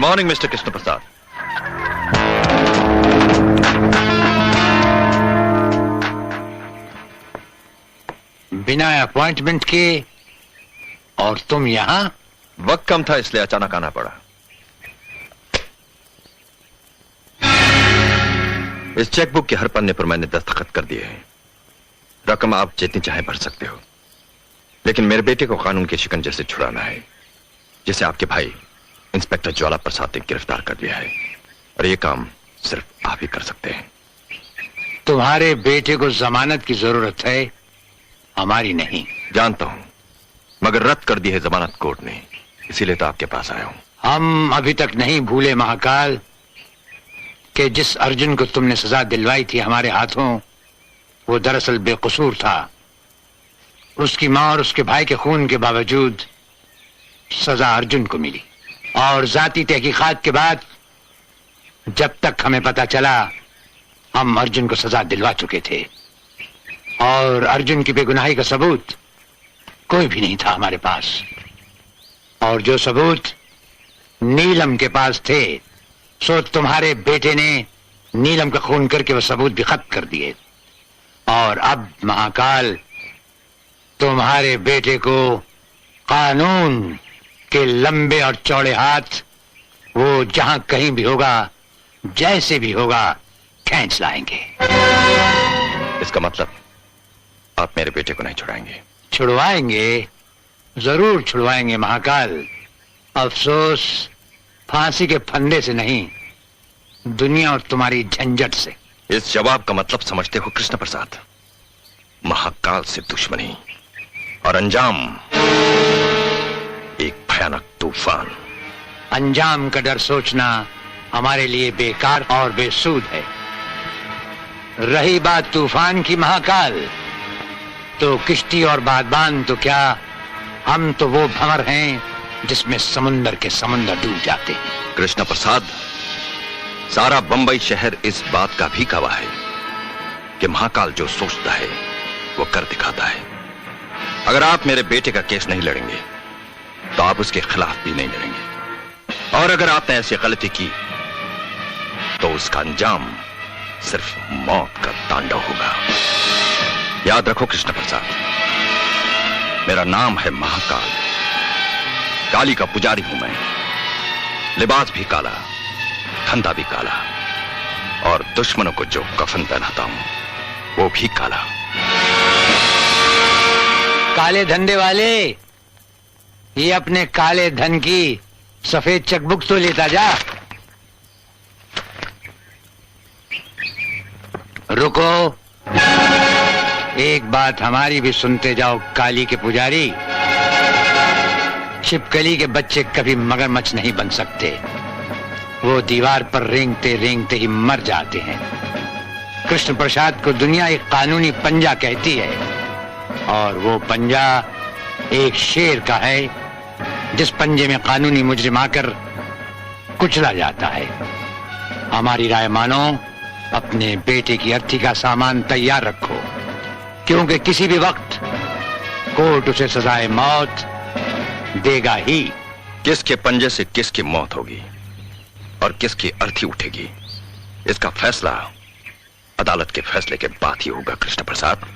Morning mister Krishna Prasad. बिना appointment के और तुम यहां? वक्त कम था इसलिए अचानक आना पड़ा। इस चेकबुक के हर पन्ने पर मैंने दस्तखत कर दिए हैं। रकम आप जितनी चाहे भर सकते हो, लेकिन मेरे बेटे को कानून के शिकंजे से छुड़ाना है, जिसे आपके भाई इंस्पेक्टर ज्वाला प्रसाद ने गिरफ्तार कर लिया है, और यह काम सिर्फ आप ही कर सकते हैं। तुम्हारे बेटे को जमानत की जरूरत है, हमारी नहीं। जानता हूं, मगर रद्द कर दी है जमानत कोर्ट ने, इसीलिए तो आपके पास आया हूं। हम अभी तक नहीं भूले महाकाल कि जिस अर्जुन को तुमने सजा दिलवाई थी हमारे हाथों, वो दरअसल बेकसूर था। उसकी मां और उसके भाई के खून के बावजूद सजा अर्जुन को मिली, और जाती तहकीकात के बाद जब तक हमें पता चला, हम अर्जुन को सजा दिलवा चुके थे, और अर्जुन की बेगुनाही का सबूत कोई भी नहीं था हमारे पास। और जो सबूत नीलम के पास थे, सो तुम्हारे बेटे ने नीलम का खून करके वो सबूत भी खत्म कर दिए। और अब महाकाल, तुम्हारे बेटे को कानून के लंबे और चौड़े हाथ वो जहां कहीं भी होगा, जैसे भी होगा, खींच लाएंगे। इसका मतलब आप मेरे बेटे को नहीं छुड़ाएंगे? छुड़वाएंगे, जरूर छुड़वाएंगे महाकाल। अफसोस फांसी के फंदे से नहीं, दुनिया और तुम्हारी झंझट से। इस जवाब का मतलब समझते हो कृष्ण प्रसाद? महाकाल से दुश्मनी और अंजाम एक भयानक तूफान। अंजाम का डर सोचना हमारे लिए बेकार और बेसूद है। रही बात तूफान की महाकाल, तो किश्ती और बादबान तो क्या, हम तो वो भंवर हैं जिसमें समुंदर के समंदर डूब जाते हैं। कृष्ण प्रसाद, सारा बंबई शहर इस बात का भी गवाह है कि महाकाल जो सोचता है वो कर दिखाता है। अगर आप मेरे बेटे का केस नहीं लड़ेंगे तो आप उसके खिलाफ भी नहीं लड़ेंगे, और अगर आपने ऐसी गलती की तो उसका अंजाम सिर्फ मौत का तांडव होगा। याद रखो कृष्ण प्रसाद, मेरा नाम है महाकाल। काली का पुजारी हूं मैं। लिबास भी काला, धंधा भी काला, और दुश्मनों को जो कफन पहनाता हूं वो भी काला। काले धंधे वाले, ये अपने काले धन की सफेद चेकबुक तो लेता जा। रुको, एक बात हमारी भी सुनते जाओ काली के पुजारी। छिपकली के बच्चे कभी मगरमच्छ नहीं बन सकते, वो दीवार पर रेंगते रेंगते ही मर जाते हैं। कृष्ण प्रसाद को दुनिया एक कानूनी पंजा कहती है, और वो पंजा एक शेर का है जिस पंजे में कानूनी मुजरिम आकर कुचला जाता है। हमारी राय मानो, अपने बेटे की अर्थी का सामान तैयार रखो, क्योंकि किसी भी वक्त कोर्ट उसे सजाए मौत देगा ही। किसके पंजे से किसकी मौत होगी और किसकी अर्थी उठेगी, इसका फैसला अदालत के फैसले के बाद ही होगा कृष्ण प्रसाद।